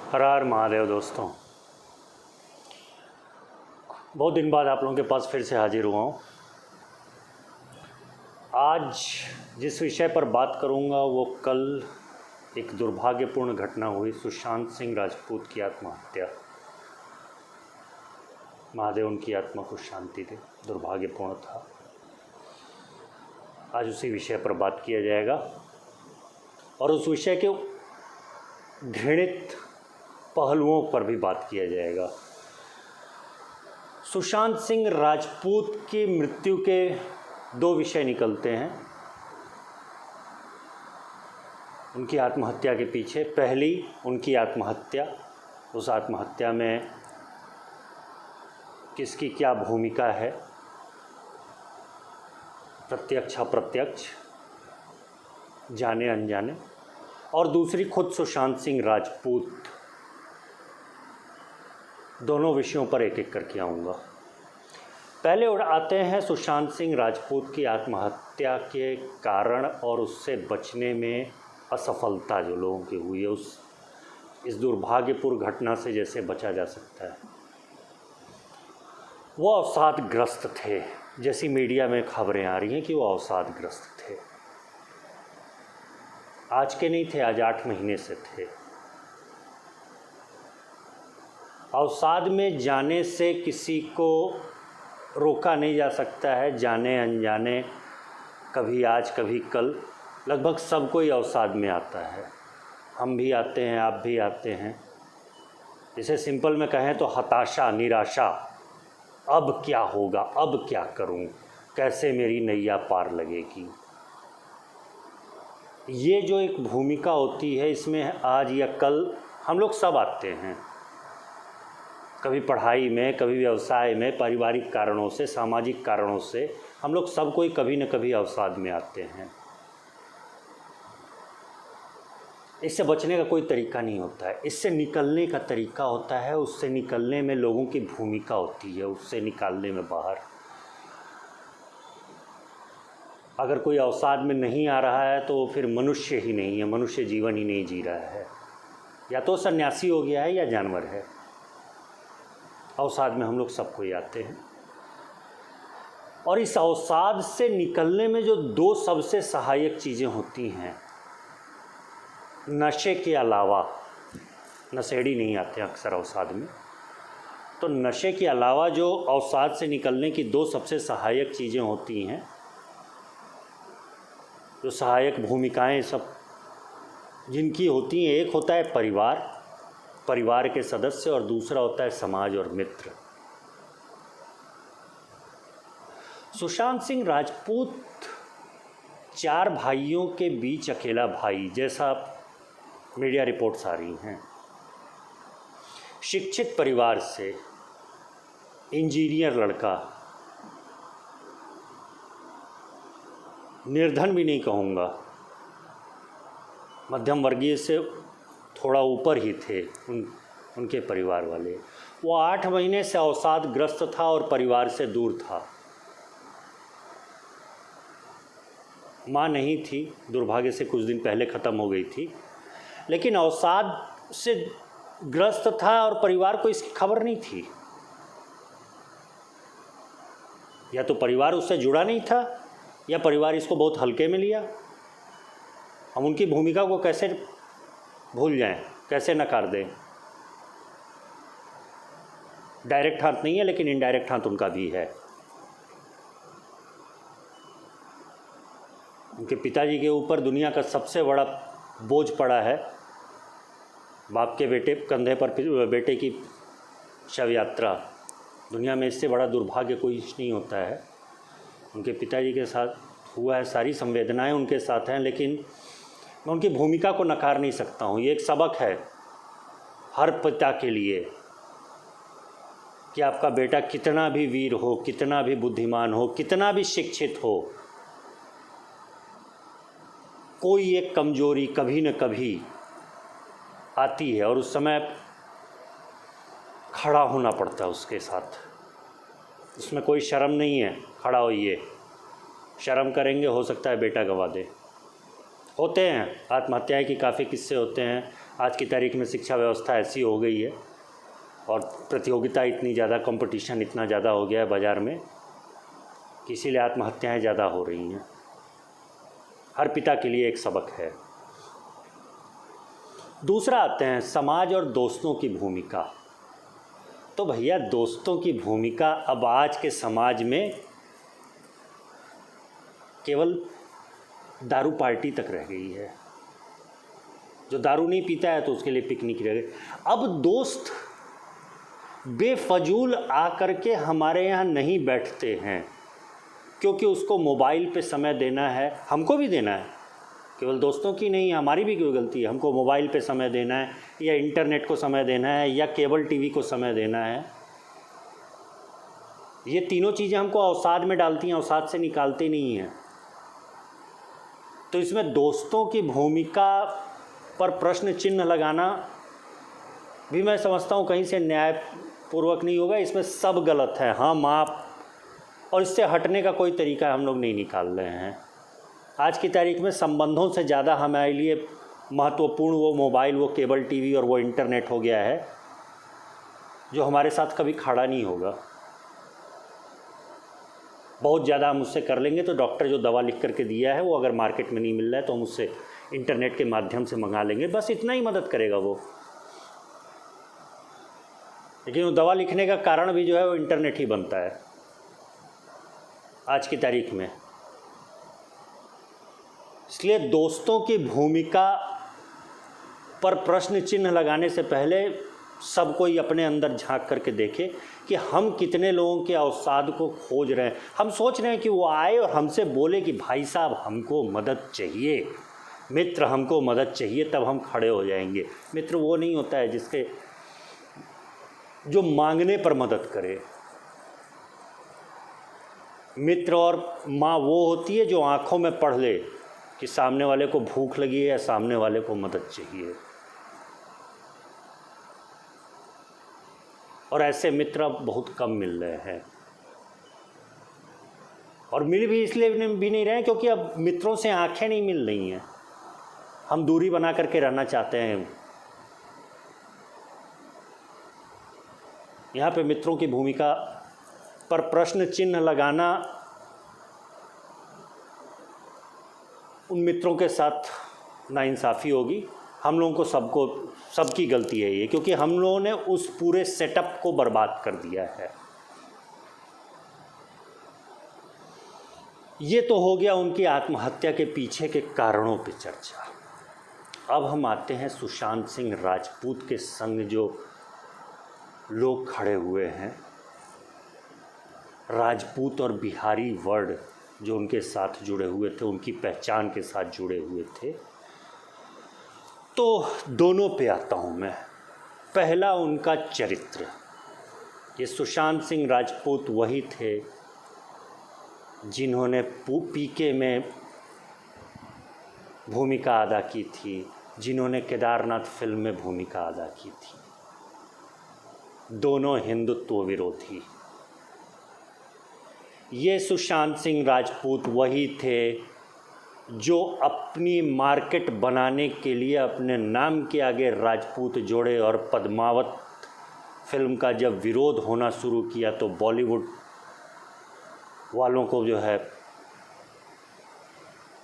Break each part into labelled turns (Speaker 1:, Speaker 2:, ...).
Speaker 1: हर हर महादेव दोस्तों, बहुत दिन बाद आप लोगों के पास फिर से हाजिर हुआ हूँ। आज जिस विषय पर बात करूँगा वो कल एक दुर्भाग्यपूर्ण घटना हुई, सुशांत सिंह राजपूत की आत्महत्या। महादेव उनकी आत्मा को शांति दे, दुर्भाग्यपूर्ण था। आज उसी विषय पर बात किया जाएगा और उस विषय के घृणित पहलुओं पर भी बात किया जाएगा। सुशांत सिंह राजपूत की मृत्यु के दो विषय निकलते हैं उनकी आत्महत्या के पीछे। पहली, उनकी आत्महत्या, उस आत्महत्या में किसकी क्या भूमिका है, प्रत्यक्ष अप्रत्यक्ष, जाने अनजाने। और दूसरी, खुद सुशांत सिंह राजपूत। दोनों विषयों पर एक एक करके आऊँगा। पहले आते हैं सुशांत सिंह राजपूत की आत्महत्या के कारण और उससे बचने में असफलता जो लोगों की हुई है, इस दुर्भाग्यपूर्ण घटना से जैसे बचा जा सकता है। वो अवसादग्रस्त थे, जैसी मीडिया में खबरें आ रही हैं कि वो अवसादग्रस्त थे। आज के नहीं थे, आज 8 महीने से थे। अवसाद में जाने से किसी को रोका नहीं जा सकता है, जाने अनजाने, कभी आज कभी कल, लगभग सब कोई अवसाद में आता है। हम भी आते हैं, आप भी आते हैं। इसे सिंपल में कहें तो हताशा, निराशा, अब क्या होगा, अब क्या करूं, कैसे मेरी नैया पार लगेगी। ये जो एक भूमिका होती है, इसमें आज या कल हम लोग सब आते हैं। कभी पढ़ाई में, कभी व्यवसाय में, पारिवारिक कारणों से, सामाजिक कारणों से हम लोग सब कोई कभी न कभी अवसाद में आते हैं। इससे बचने का कोई तरीका नहीं होता है, इससे निकलने का तरीका होता है। उससे निकलने में लोगों की भूमिका होती है, उससे निकालने में बाहर। अगर कोई अवसाद में नहीं आ रहा है तो वो फिर मनुष्य ही नहीं है, मनुष्य जीवन ही नहीं जी रहा है। या तो सन्यासी हो गया है या जानवर है। अवसाद में हम लोग सब कोई आते हैं। और इस अवसाद से निकलने में जो दो सबसे सहायक चीज़ें होती हैं, नशे के अलावा, नशेड़ी नहीं आते अक्सर अवसाद में, तो नशे के अलावा जो अवसाद से निकलने की दो सबसे सहायक चीज़ें होती हैं, जो सहायक भूमिकाएं सब जिनकी होती हैं, एक होता है परिवार, परिवार के सदस्य, और दूसरा होता है समाज और मित्र। सुशांत सिंह राजपूत 4 भाइयों के बीच अकेला भाई, जैसा मीडिया रिपोर्ट्स आ रही हैं। शिक्षित परिवार से, इंजीनियर लड़का, निर्धन भी नहीं कहूँगा, मध्यम वर्गीय से थोड़ा ऊपर ही थे उनके परिवार वाले। वो 8 महीने से अवसादग्रस्त था और परिवार से दूर था। माँ नहीं थी, दुर्भाग्य से कुछ दिन पहले ख़त्म हो गई थी, लेकिन अवसाद से ग्रस्त था और परिवार को इसकी खबर नहीं थी। या तो परिवार उससे जुड़ा नहीं था या परिवार इसको बहुत हल्के में लिया। हम उनकी भूमिका को कैसे भूल जाएं, कैसे नकार दें। डायरेक्ट हाथ नहीं है, लेकिन इनडायरेक्ट हाथ उनका भी है। उनके पिताजी के ऊपर दुनिया का सबसे बड़ा बोझ पड़ा है। बाप के बेटे कंधे पर बेटे की शव यात्रा, दुनिया में इससे बड़ा दुर्भाग्य कोई नहीं होता है। उनके पिताजी के साथ हुआ है, सारी संवेदनाएं उनके साथ हैं, लेकिन मैं उनकी भूमिका को नकार नहीं सकता हूँ। ये एक सबक है हर पिता के लिए कि आपका बेटा कितना भी वीर हो, कितना भी बुद्धिमान हो, कितना भी शिक्षित हो, कोई एक कमजोरी कभी न कभी आती है और उस समय खड़ा होना पड़ता है उसके साथ। उसमें कोई शर्म नहीं है, खड़ा होइए। शर्म करेंगे हो सकता है बेटा गंवा दे। होते हैं, आत्महत्या के काफ़ी किस्से होते हैं, आज की तारीख में शिक्षा व्यवस्था ऐसी हो गई है और प्रतियोगिता इतनी ज़्यादा, कंपटीशन इतना ज़्यादा हो गया है बाज़ार में कि इसीलिए आत्महत्याएं ज़्यादा हो रही हैं। हर पिता के लिए एक सबक है। दूसरा आते हैं समाज और दोस्तों की भूमिका। तो भैया दोस्तों की भूमिका अब आज के समाज में केवल दारू पार्टी तक रह गई है। जो दारू नहीं पीता है तो उसके लिए पिकनिक रह गई। अब दोस्त बेफजूल आकर के हमारे यहाँ नहीं बैठते हैं क्योंकि उसको मोबाइल पे समय देना है, हमको भी देना है, केवल दोस्तों की नहीं, हमारी भी कोई गलती है। हमको मोबाइल पे समय देना है या इंटरनेट को समय देना है या केबल टीवी को समय देना है। ये तीनों चीज़ें हमको अवसाद में डालती हैं, अवसाद से निकालती नहीं हैं। तो इसमें दोस्तों की भूमिका पर प्रश्न चिन्ह लगाना भी मैं समझता हूँ कहीं से न्यायपूर्वक नहीं होगा। इसमें सब गलत है, हम आप, और इससे हटने का कोई तरीका हम लोग नहीं निकाल रहे हैं। आज की तारीख में संबंधों से ज़्यादा हमारे लिए महत्वपूर्ण वो मोबाइल, वो केबल टीवी और वो इंटरनेट हो गया है जो हमारे साथ कभी खड़ा नहीं होगा। बहुत ज़्यादा हम उससे कर लेंगे तो डॉक्टर जो दवा लिख करके दिया है वो अगर मार्केट में नहीं मिल रहा है तो हम उससे इंटरनेट के माध्यम से मंगा लेंगे, बस इतना ही मदद करेगा वो। लेकिन वो दवा लिखने का कारण भी जो है वो इंटरनेट ही बनता है आज की तारीख में। इसलिए दोस्तों की भूमिका पर प्रश्न चिन्ह लगाने से पहले सब कोई अपने अंदर झांक करके देखे कि हम कितने लोगों के अवसाद को खोज रहे हैं। हम सोच रहे हैं कि वो आए और हमसे बोले कि भाई साहब हमको मदद चाहिए, मित्र हमको मदद चाहिए, तब हम खड़े हो जाएंगे। मित्र वो नहीं होता है जिसके जो मांगने पर मदद करे। मित्र और माँ वो होती है जो आँखों में पढ़ ले कि सामने वाले को भूख लगी है या सामने वाले को मदद चाहिए। और ऐसे मित्र अब बहुत कम मिल रहे हैं और मिल भी इसलिए भी नहीं रहे क्योंकि अब मित्रों से आंखें नहीं मिल रही हैं। हम दूरी बना करके रहना चाहते हैं। यहाँ पे मित्रों की भूमिका पर प्रश्न चिन्ह लगाना उन मित्रों के साथ नाइंसाफ़ी होगी। हम लोगों को सबकी गलती है ये, क्योंकि हम लोगों ने उस पूरे सेटअप को बर्बाद कर दिया है। ये तो हो गया उनकी आत्महत्या के पीछे के कारणों पे चर्चा। अब हम आते हैं सुशांत सिंह राजपूत के संग जो लोग खड़े हुए हैं, राजपूत और बिहारी वर्ड जो उनके साथ जुड़े हुए थे, उनकी पहचान के साथ जुड़े हुए थे। तो दोनों पे आता हूँ मैं। पहला उनका चरित्र। ये सुशांत सिंह राजपूत वही थे जिन्होंने पीके में भूमिका अदा की थी, जिन्होंने केदारनाथ फिल्म में भूमिका अदा की थी। दोनों हिंदुत्व विरोधी। ये सुशांत सिंह राजपूत वही थे जो अपनी मार्केट बनाने के लिए अपने नाम के आगे राजपूत जोड़े और पद्मावत फिल्म का जब विरोध होना शुरू किया तो बॉलीवुड वालों को जो है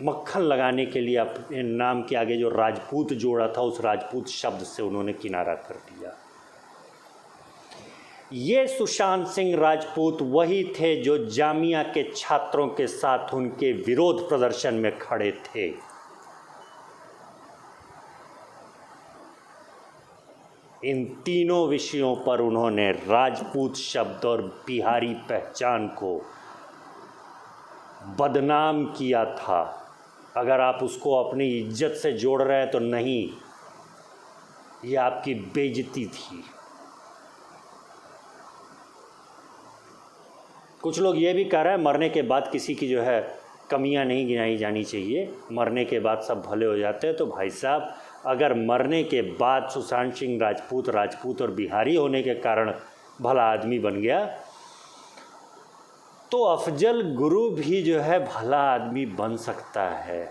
Speaker 1: मक्खन लगाने के लिए अपने नाम के आगे जो राजपूत जोड़ा था उस राजपूत शब्द से उन्होंने किनारा कर दिया। ये सुशांत सिंह राजपूत वही थे जो जामिया के छात्रों के साथ उनके विरोध प्रदर्शन में खड़े थे। इन तीनों विषयों पर उन्होंने राजपूत शब्द और बिहारी पहचान को बदनाम किया था। अगर आप उसको अपनी इज्जत से जोड़ रहे हैं तो नहीं, ये आपकी बेइज्जती थी। कुछ लोग ये भी कह रहे हैं मरने के बाद किसी की जो है कमियां नहीं गिनाई जानी चाहिए, मरने के बाद सब भले हो जाते हैं। तो भाई साहब, अगर मरने के बाद सुशांत सिंह राजपूत और बिहारी होने के कारण भला आदमी बन गया तो अफजल गुरु भी जो है भला आदमी बन सकता है।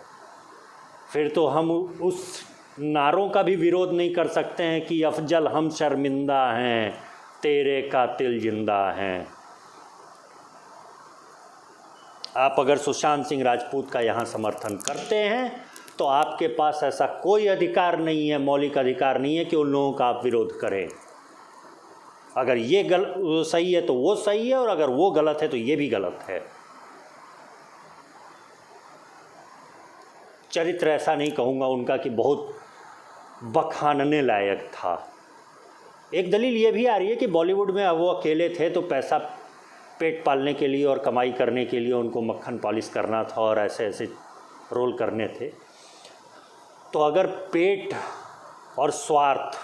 Speaker 1: फिर तो हम उस नारों का भी विरोध नहीं कर सकते हैं कि अफजल हम शर्मिंदा हैं, तेरे कातिल जिंदा हैं। आप अगर सुशांत सिंह राजपूत का यहाँ समर्थन करते हैं तो आपके पास ऐसा कोई अधिकार नहीं है, मौलिक अधिकार नहीं है कि उन लोगों का आप विरोध करें। अगर ये सही है तो वो सही है, और अगर वो गलत है तो ये भी गलत है। चरित्र ऐसा नहीं कहूँगा उनका कि बहुत बखानने लायक था। एक दलील ये भी आ रही है कि बॉलीवुड में अब वो अकेले थे तो पैसा पेट पालने के लिए और कमाई करने के लिए उनको मक्खन पॉलिश करना था और ऐसे ऐसे रोल करने थे। तो अगर पेट और स्वार्थ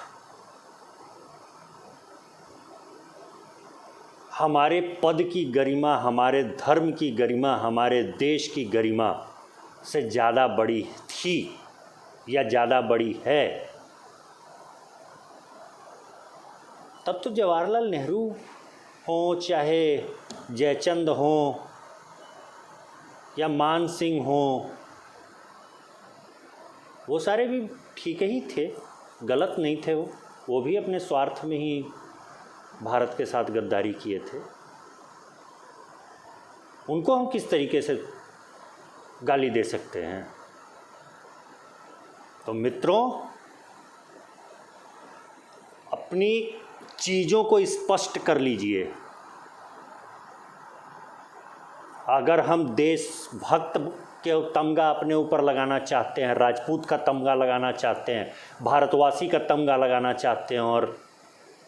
Speaker 1: हमारे पद की गरिमा, हमारे धर्म की गरिमा, हमारे देश की गरिमा से ज़्यादा बड़ी थी या ज़्यादा बड़ी है, तब तो जवाहरलाल नेहरू हों, चाहे जयचंद हों या मान सिंह हों, वो सारे भी ठीक ही थे, गलत नहीं थे। वो भी अपने स्वार्थ में ही भारत के साथ गद्दारी किए थे। उनको हम किस तरीके से गाली दे सकते हैं? तो मित्रों, अपनी चीज़ों को स्पष्ट कर लीजिए। अगर हम देशभक्त के तमगा अपने ऊपर लगाना चाहते हैं, राजपूत का तमगा लगाना चाहते हैं, भारतवासी का तमगा लगाना चाहते हैं और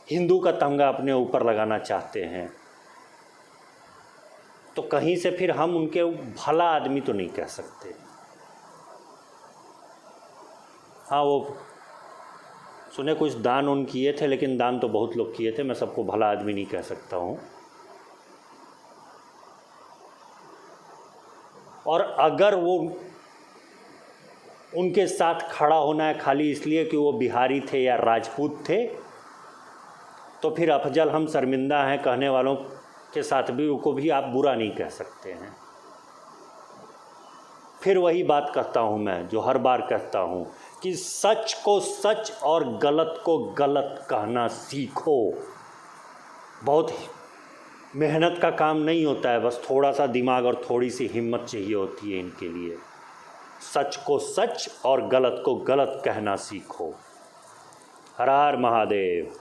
Speaker 1: हिंदू का तमगा अपने ऊपर लगाना चाहते हैं, तो कहीं से फिर हम उनके भला आदमी तो नहीं कह सकते। हाँ, वो सुने कुछ दान उन किए थे, लेकिन दान तो बहुत लोग किए थे, मैं सबको भला आदमी नहीं कह सकता हूँ। और अगर वो उनके साथ खड़ा होना है खाली इसलिए कि वो बिहारी थे या राजपूत थे, तो फिर अफजल हम शर्मिंदा हैं कहने वालों के साथ भी को भी आप बुरा नहीं कह सकते हैं। फिर वही बात कहता हूँ मैं, जो हर बार कहता हूँ कि सच को सच और गलत को गलत कहना सीखो। बहुत मेहनत का काम नहीं होता है, बस थोड़ा सा दिमाग और थोड़ी सी हिम्मत चाहिए होती है इनके लिए। सच को सच और गलत को गलत कहना सीखो। हर हर महादेव।